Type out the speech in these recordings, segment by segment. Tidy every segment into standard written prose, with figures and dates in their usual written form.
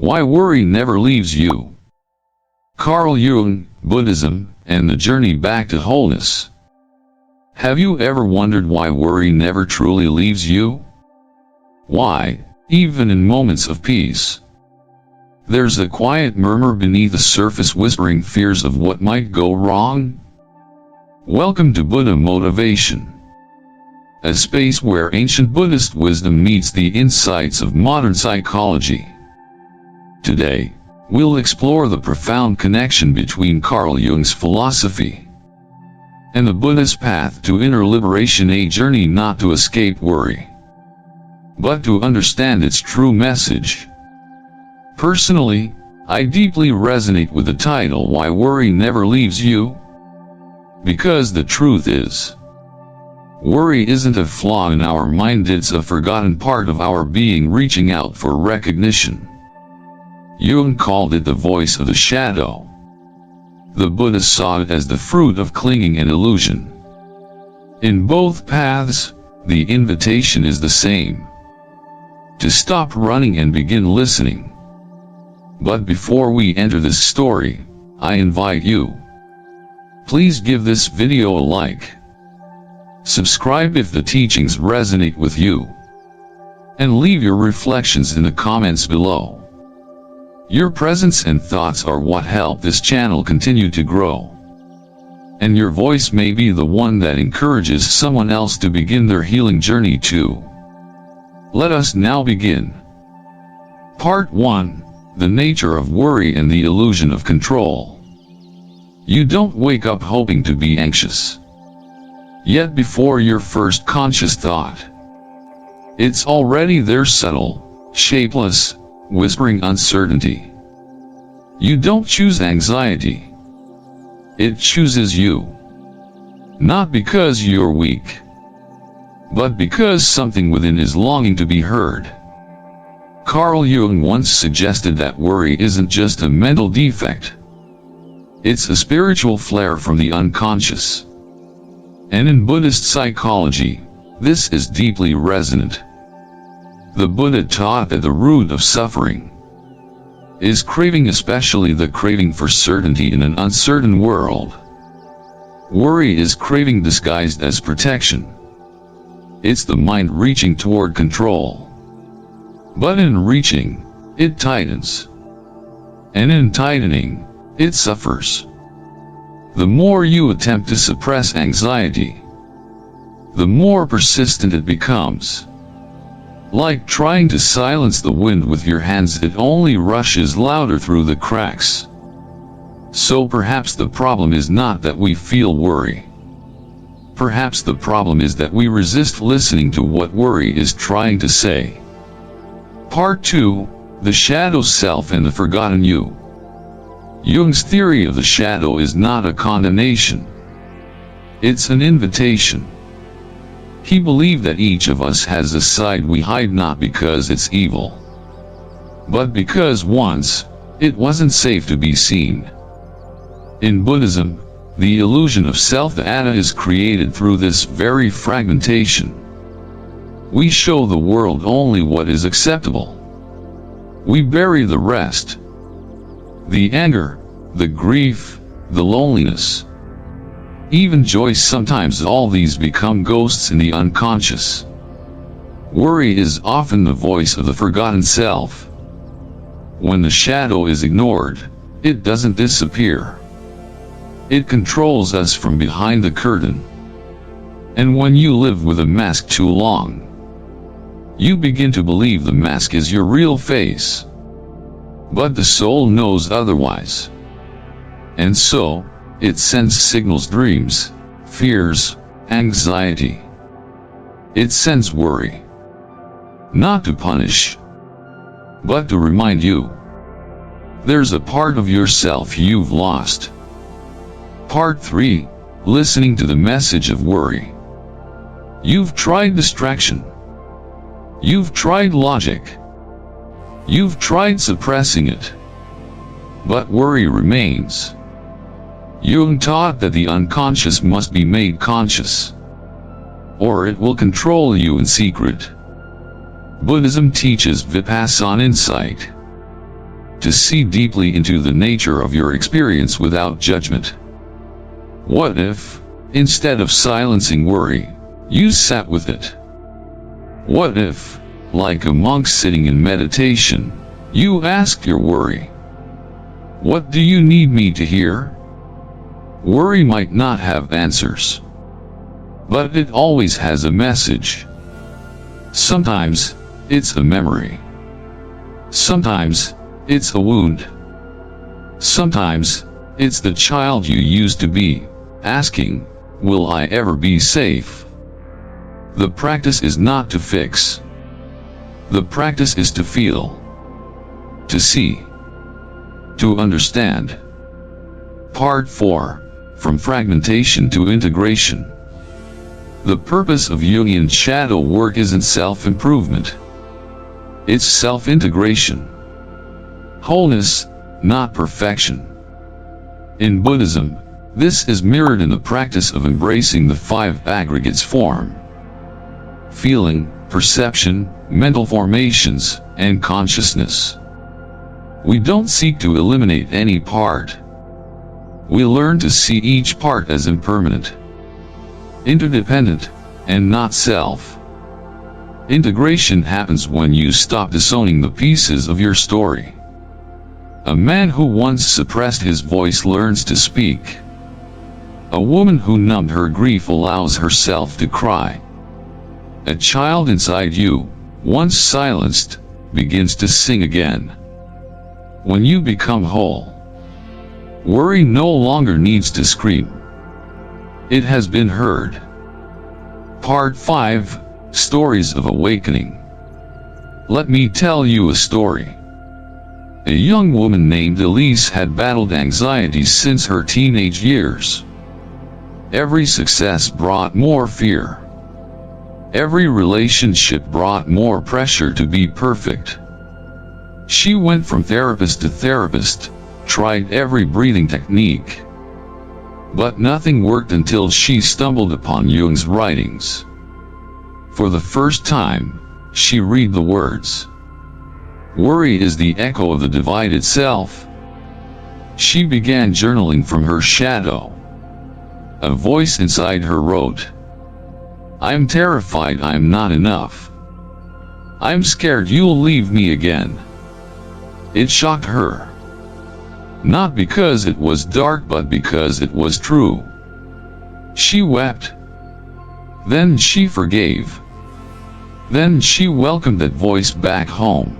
Why worry never leaves you. Carl Jung, Buddhism, and the journey back to wholeness. Have you ever wondered why worry never truly leaves you? Why, even in moments of peace, there's a quiet murmur beneath the surface whispering fears of what might go wrong? Welcome to Buddha Motivation, a space where ancient Buddhist wisdom meets the insights of modern psychology. Today, we'll explore the profound connection between Carl Jung's philosophy and the Buddha's path to inner liberation, a journey not to escape worry, but to understand its true message. Personally, I deeply resonate with the title Why Worry Never Leaves You, because the truth is, worry isn't a flaw in our mind, it's a forgotten part of our being reaching out for recognition. Jung called it the voice of the shadow. The Buddha saw it as the fruit of clinging and illusion. In both paths, the invitation is the same: to stop running and begin listening. But before we enter this story, I invite you, please give this video a like, subscribe if the teachings resonate with you, and leave your reflections in the comments below. Your presence and thoughts are what help this channel continue to grow, and your voice may be the one that encourages someone else to begin their healing journey too. Let us now begin. Part 1. The nature of worry and the illusion of control. You don't wake up hoping to be anxious, yet before your first conscious thought, it's already there, subtle, shapeless, whispering uncertainty. You don't choose anxiety. It chooses you. Not because you're weak, but because something within is longing to be heard. Carl Jung once suggested that worry isn't just a mental defect. It's a spiritual flare from the unconscious. And in Buddhist psychology, this is deeply resonant. The Buddha taught that the root of suffering is craving, especially the craving for certainty in an uncertain world. Worry is craving disguised as protection. It's the mind reaching toward control. But in reaching, it tightens. And in tightening, it suffers. The more you attempt to suppress anxiety, the more persistent it becomes. Like trying to silence the wind with your hands, it only rushes louder through the cracks. So perhaps the problem is not that we feel worry. Perhaps the problem is that we resist listening to what worry is trying to say. Part 2. The shadow self and the forgotten you. Jung's theory of the shadow is not a condemnation. It's an invitation. He believed that each of us has a side we hide, not because it's evil, but because once, it wasn't safe to be seen. In Buddhism, the illusion of self, the atta, is created through this very fragmentation. We show the world only what is acceptable. We bury the rest. The anger, the grief, the loneliness, even joy. Sometimes all these become ghosts in the unconscious. Worry is often the voice of the forgotten self. When the shadow is ignored, it doesn't disappear. It controls us from behind the curtain. And when you live with a mask too long, you begin to believe the mask is your real face. But the soul knows otherwise. And so, it sends signals, dreams, fears, anxiety. It sends worry. Not to punish, but to remind you there's a part of yourself you've lost. Part 3. Listening to the message of worry. You've tried distraction. You've tried logic. You've tried suppressing it. But worry remains. Jung taught that the unconscious must be made conscious, or it will control you in secret. Buddhism teaches vipassana, insight. to see deeply into the nature of your experience without judgment. What if, instead of silencing worry, you sat with it? What if, like a monk sitting in meditation, you asked your worry, "What do you need me to hear?" Worry might not have answers, but it always has a message. Sometimes, it's a memory. Sometimes, it's a wound. Sometimes, it's the child you used to be, asking, "Will I ever be safe?" The practice is not to fix. The practice is to feel, to see, to understand. Part 4. From Fragmentation to Integration. The purpose of Jungian shadow work isn't self-improvement. It's self-integration. Wholeness, not perfection. In Buddhism, this is mirrored in the practice of embracing the 5 aggregates form: feeling, perception, mental formations, and consciousness. We don't seek to eliminate any part. We learn to see each part as impermanent, interdependent, and not self. Integration happens when you stop disowning the pieces of your story. A man who once suppressed his voice learns to speak. A woman who numbed her grief allows herself to cry. A child inside you, once silenced, begins to sing again. When you become whole, worry no longer needs to scream. It has been heard. Part 5. Stories of Awakening. Let me tell you a story. A young woman named Elise had battled anxiety since her teenage years. Every success brought more fear. Every relationship brought more pressure to be perfect. She went from therapist to therapist, tried every breathing technique. But nothing worked until she stumbled upon Jung's writings. For the first time, she read the words, "Worry is the echo of the divided self." She began journaling from her shadow. A voice inside her wrote, "I'm terrified I'm not enough. I'm scared you'll leave me again." It shocked her. Not because it was dark, but because it was true. She wept. Then she forgave. Then she welcomed that voice back home.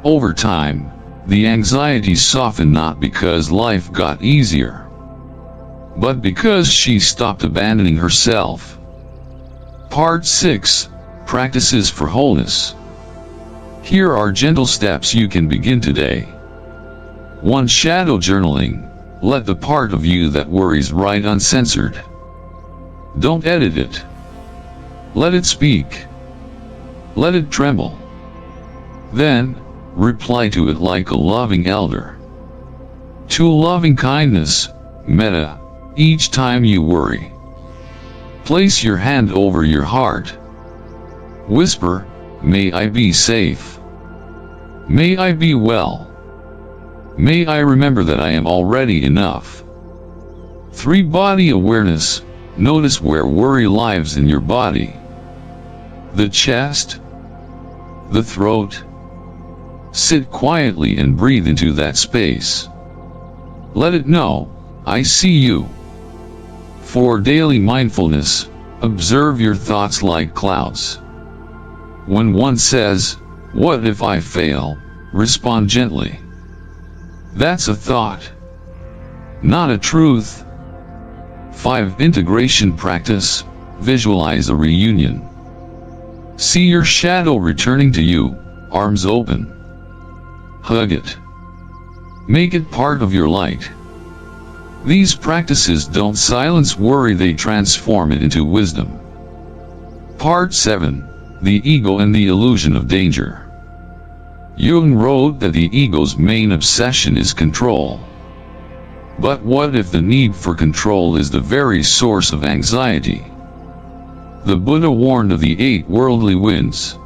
Over time, the anxiety softened, not because life got easier, but because she stopped abandoning herself. Part 6. Practices for Wholeness. Here are gentle steps you can begin today. 1. Shadow journaling. Let the part of you that worries write uncensored. Don't edit it. Let it speak. Let it tremble. Then, reply to it like a loving elder. 2. Loving kindness, metta. Each time you worry, place your hand over your heart. Whisper, "May I be safe. May I be well. May I remember that I am already enough." 3. Body awareness. Notice where worry lives in your body. The chest, the throat. Sit quietly and breathe into that space. Let it know, "I see you." 4. Daily mindfulness. Observe your thoughts like clouds. When one says, "What if I fail?" respond gently. That's a thought, not a truth. 5. Integration practice. Visualize a reunion. See your shadow returning to you, arms open. Hug it. Make it part of your light. These practices don't silence worry, they transform it into wisdom. Part 7. The Ego and the Illusion of Danger. Jung wrote that the ego's main obsession is control. But what if the need for control is the very source of anxiety? The Buddha warned of the 8 worldly winds: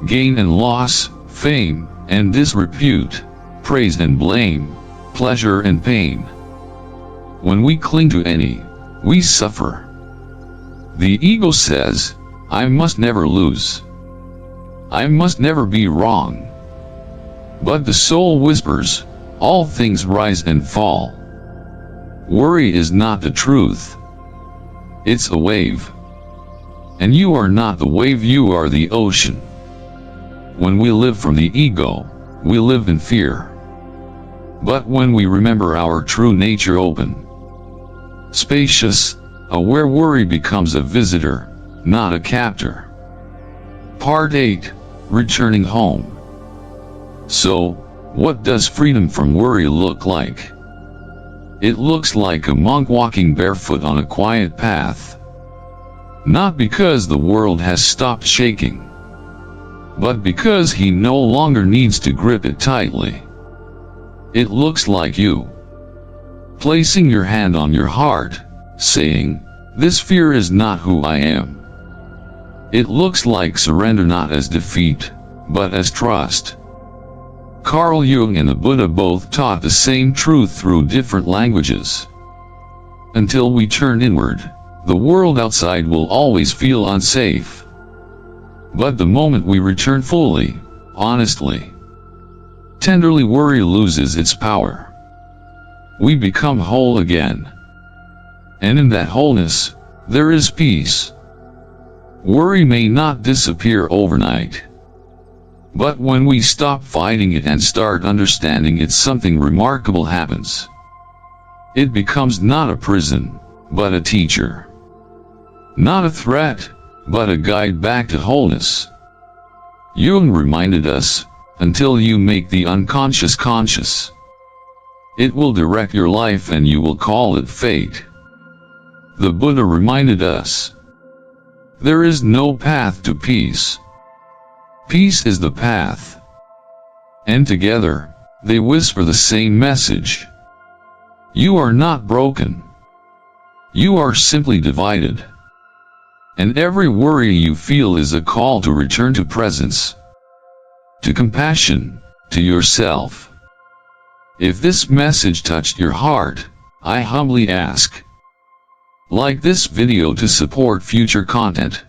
gain and loss, fame, and disrepute, praise and blame, pleasure and pain. When we cling to any, we suffer. The ego says, I must never lose. I must never be wrong. But the soul whispers, all things rise and fall. Worry is not the truth. It's a wave. And you are not the wave, you are the ocean. When we live from the ego, we live in fear. But when we remember our true nature open, spacious, aware, worry becomes a visitor, not a captor. Part 8. Returning home. So, what does freedom from worry look like? It looks like a monk walking barefoot on a quiet path. Not because the world has stopped shaking, but because he no longer needs to grip it tightly. It looks like you placing your hand on your heart, saying, this fear is not who I am. It looks like surrender, not as defeat, but as trust. Carl Jung and the Buddha both taught the same truth through different languages. Until we turn inward, the world outside will always feel unsafe. But the moment we return fully, honestly, tenderly, worry loses its power. We become whole again. And in that wholeness, there is peace. Worry may not disappear overnight. But when we stop fighting it and start understanding it, something remarkable happens. It becomes not a prison, but a teacher. Not a threat, but a guide back to wholeness. Jung reminded us, until you make the unconscious conscious, it will direct your life and you will call it fate. The Buddha reminded us, there is no path to peace. Peace is the path. And together, they whisper the same message. You are not broken. You are simply divided. And every worry you feel is a call to return to presence, to compassion, to yourself. If this message touched your heart, I humbly ask, like this video to support future content.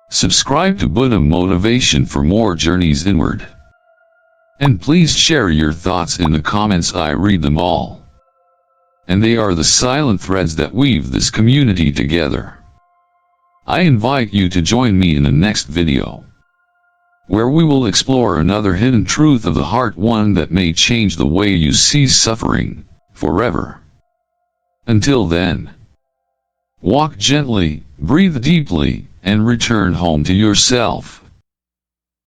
Subscribe to Buddha Motivation for more journeys inward. And please share your thoughts in the comments, I read them all. And they are the silent threads that weave this community together. I invite you to join me in the next video, where we will explore another hidden truth of the heart, one that may change the way you see suffering forever. Until then, walk gently, breathe deeply, and return home to yourself.